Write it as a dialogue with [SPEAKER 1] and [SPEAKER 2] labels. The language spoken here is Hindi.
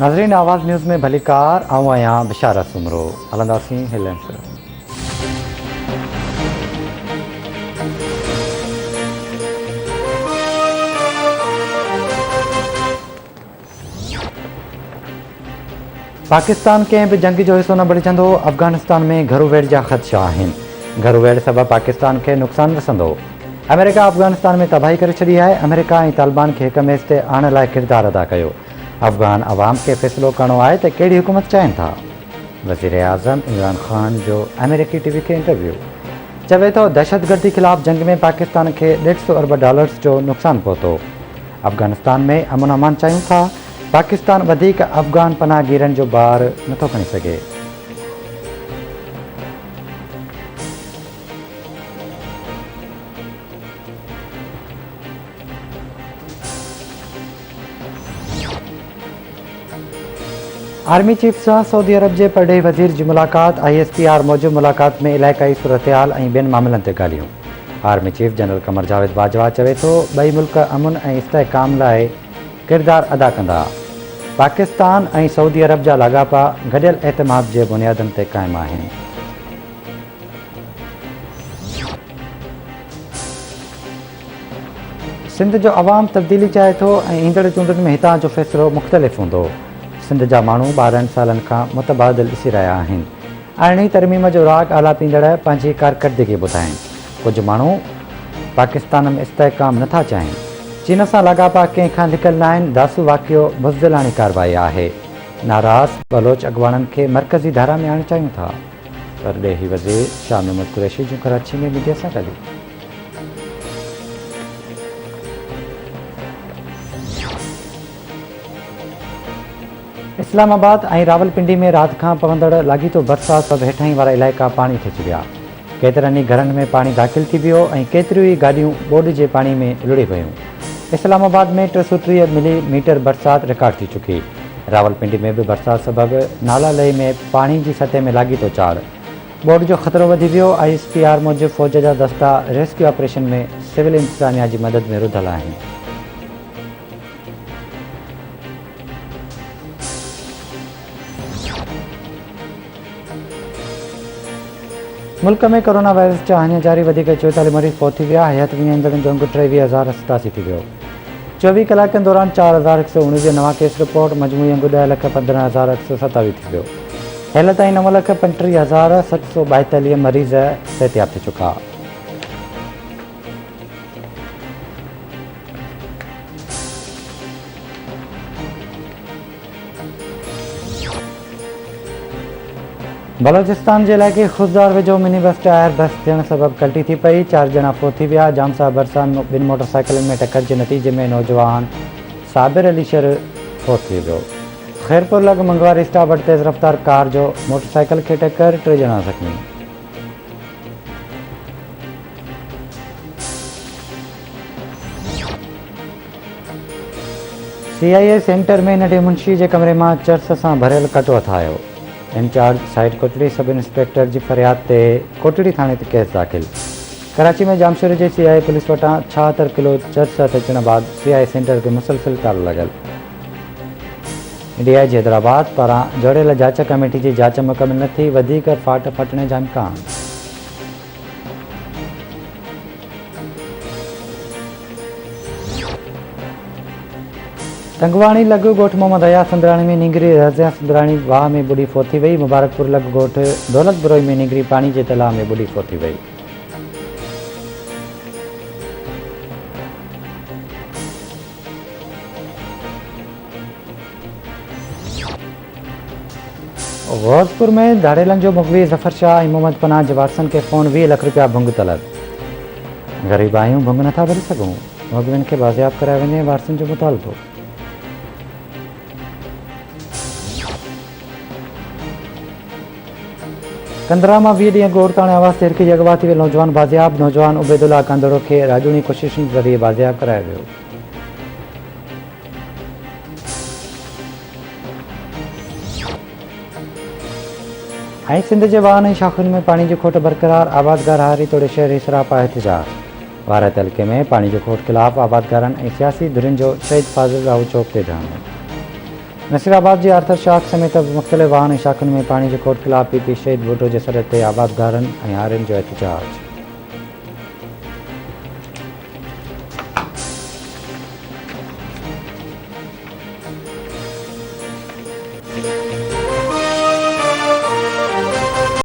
[SPEAKER 1] नाज़रीन, आवाज़ न्यूज़ में भली कार आऊं आहियां बिशारत सुमरो। हलंदासीं हेडलाइंस। पाकिस्तान कंहिं बि जंग जो हिसो न बणिजंदो। अफ़गानिस्तान में घरू वेड़ जा ख़दशा आहिनि। घरू वेड़ सबबि पाकिस्तान खे नुक़सानु रसंदो। अमेरिका अफ़गानिस्तान में तबाही करे छॾी आहे। अमेरिका ऐं तालिबान खे हिक मेज़ ते आणण लाइ किरदारु अदा कयो। अफ़गान अवाम खे फ़ैसिलो करणो आहे त कहिड़ी हुकूमत चाहिनि था। वज़ीर आज़म इमरान ख़ान जो अमेरिकी टीवी खे इंटरव्यू। चवे थो दहशतगर्दी ख़िलाफ़ जंग में पाकिस्तान खे $150 अरब जो नुक़सानु पहुतो। अफ़गानिस्तान में अमन अमान चाहियूं था। पाकिस्तान वधीक अफ़गान पनाहगीरनि जो भार नथो खणी सघे। आर्मी चीफ सां सऊदी अरब जे परॾेही वज़ीर जी मुलाक़ात। ISPR मौजूदु मुलाक़ात में इलाइक़ाई सूरतहाल ऐं ॿियनि मामलनि ते ॻाल्हियूं। आर्मी चीफ जनरल क़मर जावेद बाजवा चवे थो ॿई मुल्क अमुन ऐं इस्तेहकाम लाइ किरदारु अदा कंदा। पाकिस्तान ऐं सऊदी अरब जा लाॻापा गॾियल एतमाद जे बुनियादनि ते क़ाइमु आहिनि। सिंध जो अवाम तब्दीली चाहे थो ऐं ईंदड़ चूंडुनि में हितां जो फ़ैसिलो मुख़्तलिफ़ हूंदो। सिंध जा माण्हू 12 सालनि खां मुतबादिल ॾिसी रहिया आहिनि। अरिड़हीं तरमीम जो राग आला पींदड़ पंहिंजी कारकर्दगी ॿुधाइनि। कुझु माण्हू पाकिस्तान में इस्तेहकाम नथा चाहिनि। चीन सां लाॻापा कंहिंखां लिकियल न आहिनि। दासू वाक़ियो बुज़दिलाणी कार्रवाई आहे। नाराज़ बलोच अॻवाननि खे मरकज़ी धारा में आणणु चाहियूं था। परॾेही वज़ीर शाह महमूद कुरैशी जूं कराची में मीडिया सां ॻाल्हियूं। इस्लामाबाद ऐं रावलपिंडी में राति खां पवंदड़ लाॻीतो बरसाति सभु हेठाहीं वारा इलाइक़ा पाणी खिची विया। केतिरनि ई घरनि में पाणी दाख़िल थी वियो ऐं केतिरियूं ई गाॾियूं ॿोॾि जे पाणी में लुड़ी वियूं। इस्लामाबाद में 330 मिलीमीटर बरसाति रिकॉर्ड थी चुकी। रावलपिंडी में बि बरसाति सबबि नाला लही में पाणी जी सतह में लाॻीतो चाढ़। ॿोॾि जो ख़तरो वधी वियो। ISPR मूजिबि फ़ौज जा दस्ता रेस्क्यू ऑपरेशन में सिविल इंतज़ामिया जी मदद में रुधल आहिनि। मुल्क में कोरोना वायरस जा हींअर जारी वधीक 44 मरीज़ पहुची विया। हयात विञाईंदड़नि जो अंगु 23,087 थी वियो। 24 कलाकनि दौरान 4,149 नवां केस रिपोर्ट। मजमूई अंगु 10,15,827 थी वियो। हेल ताईं 9,35,742 मरीज़ सिहतयाब थी चुका। बलोचिस्तान जे इलाइक़े खुशदार वेझो मिनी बस टायर बस थियण सबबि कल्टी थी पई। 4 ॼणा फोत थी विया। जामसा भरिसां 2 मोटरसाइकिलनि में टकर जे नतीजे में नौजवान साबिर अली शर फोत थी वियो। ख़ैरपुर लॻ मंगवारी स्टॉप वटि तेज़ रफ़्तार कार जो मोटरसाइकिल खे टकर, 3 ॼणा ज़ख़्मी। CIA सेंटर में नंढे मुंशी जे कमरे मां चर्स सां भरियल कटो हथायो। In charge side Kotri sub inspector जी फरियाद ते कोटड़ी थाणे ते केस दाख़िल। कराची में जामशोरी जे CIA पुलिस वटां 76 किलो चर्स हथ अचण बाद CIA सेंटर खे मुसलसिल तालो लॻल। DIG हैदराबाद पारां जोड़ियल जांच कमेटी जी जांच मुकमिल न थी। वधीक फाट फटण जा इम्कान। तंगवाणी लॻ ॻोठ मोहम्मद हया सुंदराणी में निंगरी रज़िया सुंदराणी वाह में ॿुॾी फोत थी वई। मुबारकपुर लॻ ॻोठ दौलत बरोई में निंगरी पाणी जे तलाउ में ॿुॾी फोत थी वई। गौज़पुर में धाड़ेलनि जो मुखबी ज़फ़र शाह ऐं मोहम्मद पनाह जे वारसनि खे फ़ोन 20 लाख रुपया भुंग तलब। ग़रीब आहियूं, भुंग नथा भरे सघूं। मुखबियुनि खे बाज़ियाब कराए वञे, वारसनि जो मुतालबो। कंदरा मां 20 ॾींहं अॻु औरताणे आवाज़ ते हिरकी अगवा थी वियल नौजवान बाज़ियाब। नौजवान उबैदुल्ला कांदड़ो खे राजूनी कोशिशुनि ज़रिए बाज़ियाब करायो वियो। ऐं सिंध जे वाहन ऐं शाखुनि में पाणी जी खोट बरक़रार। आबादगार हारी तोड़े शहरी सरापा एहतिजाज। वारत हल्के में पाणी जी खोट ख़िलाफ़ आबादगारनि ऐं सियासी धुरियुनि जो शहीद फाज़िल राव चौक ते धरणो। नसीराबाद जी आर्थर शाख समेत मुख़्तलिफ़ वाहन शाखुनि में पानी जे खोट ख़िलाफ़ पीपी शहीद भुट्टो जे सर ते आबादगारनि ऐं आरियुनि जो एहतजाज।